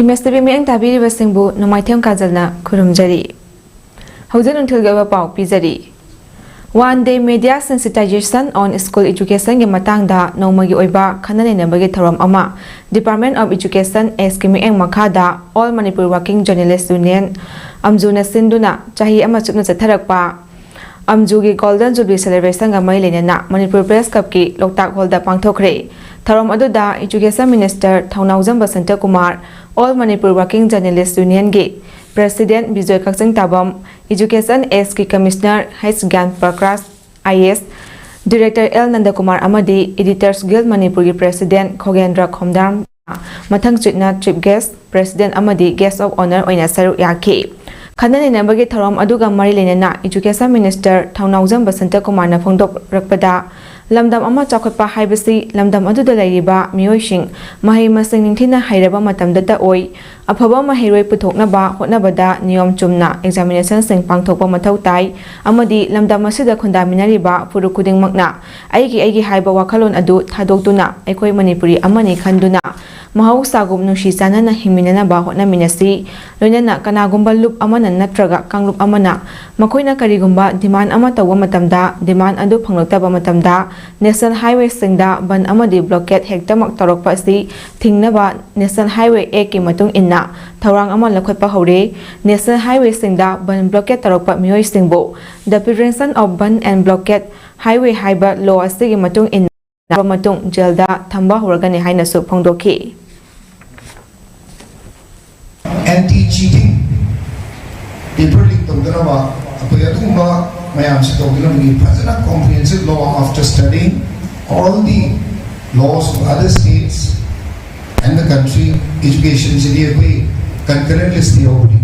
Imestibi miyang tabiri basingbu numaithem kajalna kurumjari. Haujan untilgaba pau pizari. One day media sensitization on school education gi matangda nomagi oiba khanane nambagi thoram ama Department of Education eskimi eng makhada All Manipur Working Journalists Union amjuna sinduna chahi ama chupna chatharakpa amjugi Golden Jubilee celebration ga mai lenena Manipur Press Cup ki Loktak Hall da pangthokre thoram aduda Education Minister Thaunaujam Basanta Kumar All Manipur Working Journalists Union gi President Bijoy Kakching Tabam, Education SK Commissioner H. Gan Prakras, IS, Director L. Nandakumar Amadi, Editors Guild Manipur President Khogendra Khomdam, Mathang Chitna Chief Guest, President Amadi, Guest of Honor Oina Saruk Yaki. Khanani nambagi thoram aduga mari lenena Education Minister Thaunaujam Basanta Kumar na phongdok rakpada lamdam ama chakotpa haibasi lamdam aduda lairiba miyoising mahai masing ningthina hairaba matamda da oi afaba mahiroi puthoknaba hotnabada niyom chumna examination sing pangthokpa mathau tai amadi lamdam asida khundaminariba puru kuding makna aigi haiba wakhalon adu thadokduna aikoi manipuri amani khanduna mahau sagum nushi chanana himinana ba hotna minasi loinana kanagumba loop amana natraga kanglup amana makoina karigumba demand ama tawa matamda demand adu phangloktaba matamda National Highway singda ban amadi blockade hektamak torokpa si thingnaba National Highway A ki matung inna thawrang ama lakhotpa hore National Highway singda ban blockade torokpa miyoi singbo the prevention of ban and blockade highway haiba law asigi matung inna matung jelda thamba horgani haina su phongdokhi anti-cheating paper leak tongdana apayaduma mayam se tongdana mi fazana comprehensive law after studying all the laws of other states and the country education se liye koi concurrent list diya hodi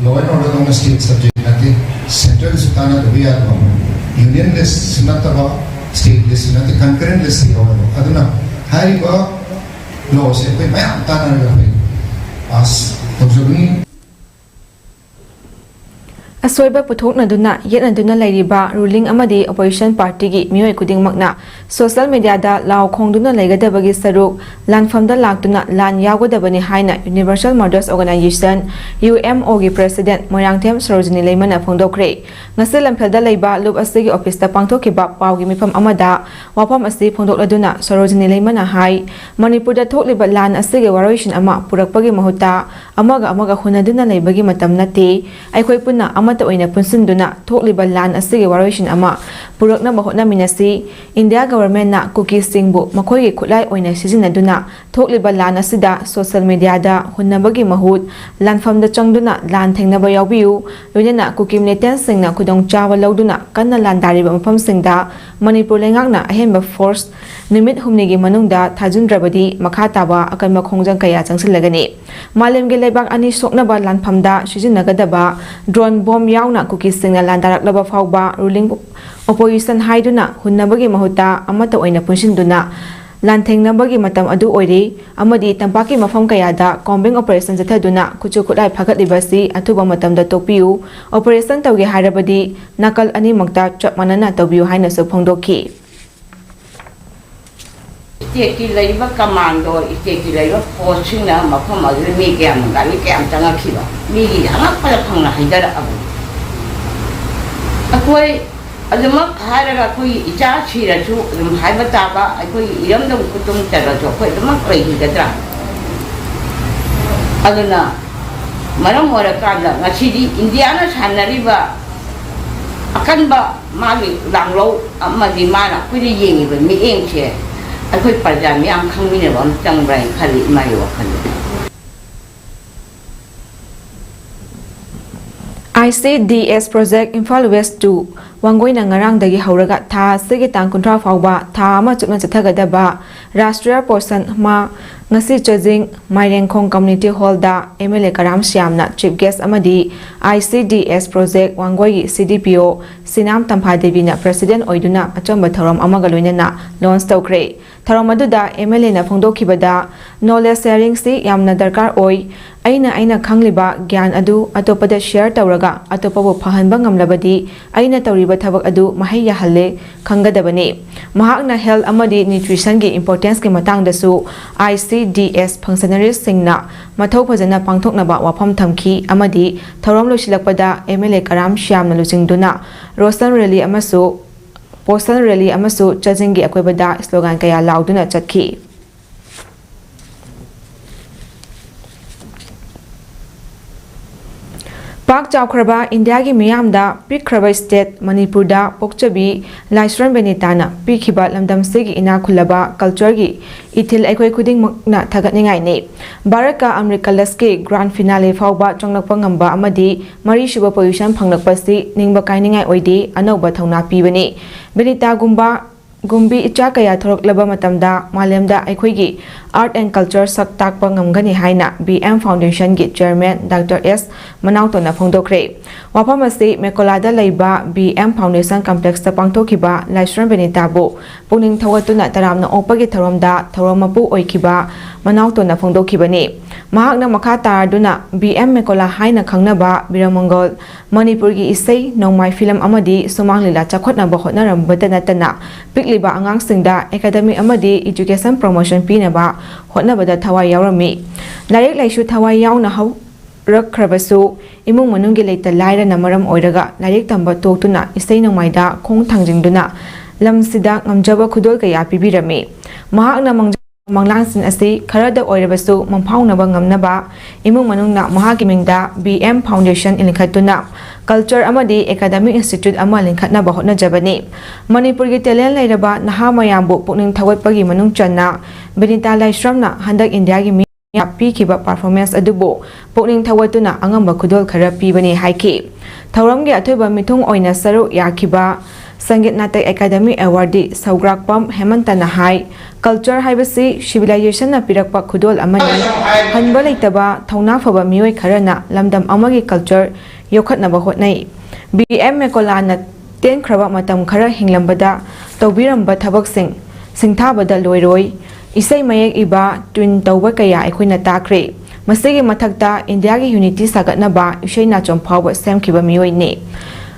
law and order on state subject nate central sutana dabiya union list sinataba state list nate concurrent list diya hodi aduna hariba law se koi mayam tana ga as Asoiba puthokna duna yetna duna lairiba ruling amadi opposition party gi mioi kuding makna social media da law khongduna laigadabagi saruk lanfamda laktuna lan yagodabani haina Universal Mothers Organization UMO gi president Moirangthem Sarojini Leimana phongdokre ngase lamphelda leiba loop asigi office ta pangthokiba pawgi mifam amada wapam asi phongdokladuna Sarojini Leimana hai Manipur da thokliba lan asigi waroishin ama purakpagi mahuta amaga hunaduna leibagi matam nate aikhoi punna ta oina punsinduna thokliba lan asigi waroishin ama purakna bahotna minasi India government na cookies singbu makhoi gi khulai oina sijinaduna thokliba lan asida social media da hunnabagi mahut lanfamda changduna lan thengnaba yawbiu loinana cookie militant singna khudong chawa lawduna kanna lan dariba mafam singda Manipur lengakna ahemba force nimit humnigi manungda thajundrabadi makha taba akanma khongjang kaya changsilagani malemge leibak ani soknaba lanfamda sijinagadaba drone bomb yauna cookies singna landaraklaba fawba ruling opposition haiduna hunnabagi mahuta amata oina punsinduna lanthengnabagi matam adu oiri amadi tampaki mafam kayada combing operation jathaduna kuchu khudai phagatibasi athuba matamda topiu operation tawge harabadi nakal ani makta chapmanana tobiu haina su phongdokhi Iki laiba commando iki laiba forcing na mafam adu mi kyam ngali kyam tanga khiba mi gi anak pala phangna haidara abu akoi aduma haraga koi icha chira chu dum haiba taba akoi iram dum kutum tara jo koi dum koi hidra aduna maram mora kala ngachidi indiana sanariba akan ba mali langlo amadi mana koi yengi ba mi engche akoi parjami am khangmine bam changrai khali mai wa khali ICDS project Imphal West 2 Wangoina ngarang dagi hauraga tha sigi tang kuntra fawba tha ama chukna chathagadaba Rashtriya Posan ma ngasi chajing Mairengkhong Community Hall da MLA Karam Syamna chief guest amadi ICDS project Wangoi CDPO Sinam Tampha Devi na president oiduna achamba thoram amaga loinana launch tawkre thoram aduda MLA na phongdokhibada knowledge sharing si yamna darkar oi aina khangliba gyan adu atopada share tawraga atopabu phahanba ngamlabadi aina tawriba thabak adu mahai yahalle khangadabani mahakna health amadi nutrition gi importance gi matang dasu ICDS functionaries singna mathau phajana pangthoknaba wafam thamki amadi thorom losilakpada MLA Karam Shyamna luchingduna Rosan rally amasu Posan rally amasu chajingi akwebada slogan kaya lauduna chatki Pak Chawkraba India gi miyamda Pikraba State Manipurda Pokchabi Laisran Benitana Pikhiba Lamdam Sigi ina khulaba culture gi ithil aikoi khuding makna thagatningai ne Baraka Amrikalas ki grand finale fawba chongnakpa ngamba amadi mari shuba position phangnakpasi ningba kainingai oidi anoba thauna pibani Benita Gumbi icha kaya thoroklaba matamda malemda aikhoigi art and culture sak takpa ngamgani haina BM Foundation gi chairman Dr. S Manautona phongdokre wapamasi Mekolada leiba BM Foundation complex ta pangthokiba Laisran Benita bu puning thawatuna taramna opagi tharomda thoromapu oikiba Manautona phongdokibani mahakna makha taraduna BM Mekola haina khangnaba Biramangol Manipur gi isai nongmai film amadi sumanglila chakhotnaba hotnarambada natana pikliba angang singda academic amadi education promotion pinaba hotnabada thawai yaurami larik laisu thawai yauna hau rakkhrabasu imung manunggi leita laira namaram oiraga larik tamba toktuna isai nongmaida khong thangjingduna lamsida ngamjaba khudol kaya pibirami mahakna Manglansin asi kharada oirabasu mamphaunaba ngamnaba imung manungna mahaki mingda BM Foundation ilikhatuna culture amadi academic institute ama linkhatna bahotna jabani Manipur gi talent lairaba naha mayambu pukning thawatpagi manung channa Benita Laisramna handak India gi mi pikhiba performance adubu pukning thawatuna angamba khudol khara pibani haiki thawramgi athoiba mithung oina saru yakhiba Sangit Natak Academy Award Saugrakpam Hemantana Hai Culture Haibasi Civilization na pirakpa khudol amani hanba leitaba thauna phaba mioi kharana lamdam amagi culture yokhatnaba hotnai BM Mekola na ten khraba matam khara hinglambada tawbiramba thabaksing singthabada loiroi isai mayek iba twin tawba kaya aikhoina takre masigi mathakta India gi unity sagatnaba isai na chomphawa semkhiba mioi ne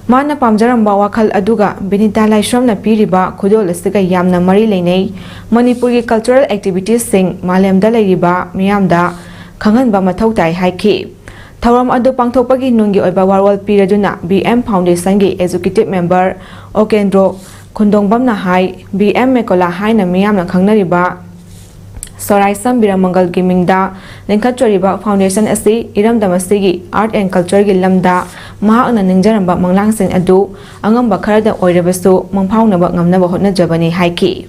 Mana pamjaramba wakhal aduga Benita Laisramna piriba khudol asiga yamna mari leinei Manipur gi cultural activities sing malemda leiriba miyamda khanganba mathau tai haiki Thawram adu pangthokpagi nungi oiba warwal piraduna BM Foundation gi executive member Okendro Khundongbamna hai BM Mekola haina miyamna khangnariba Soraisam Biramangal Gimingda Linkatchoriba Foundation asi Iramdamasigi Art and Culture gi lamda mahakna ningjaramba manglangsing adu angamba kharada oirabasu mangphaunaba ngamnaba hotnajabani haiki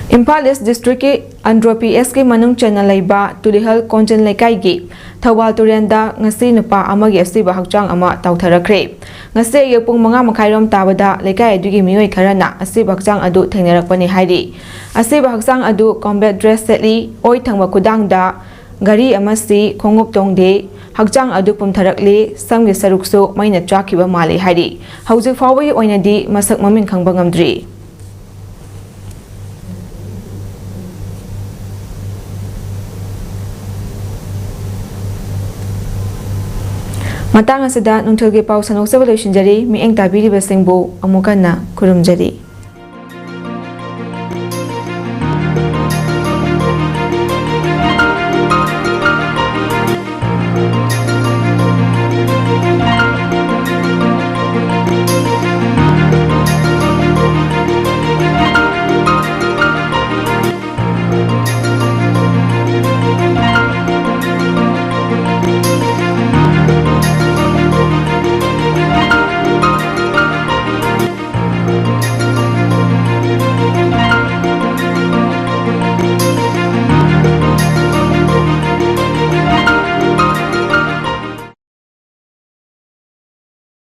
Imphal East District ki Andhra PS ki manung channel laiba Tulihal Konjan Lekai gi Thawal Turenda ngasi nupa amagi asiba hakchang ama tawtharakre ngasi yepung 5:30 tabada lekai adugi mioi kharana asiba hakchang adu thengnarakpani hairi asiba hakchang adu combat dress setli oi thangba kudangda gari amasi khongup tongde hakchang adu pumtharakli samgi saruksu maina chakhiba mali hairi hauji fawai oinadi masak maming khangba ngamdri Matang asida nungthulgi pau sanok sabalo shinjari mi eng tabiri basingbu amukana kurumjari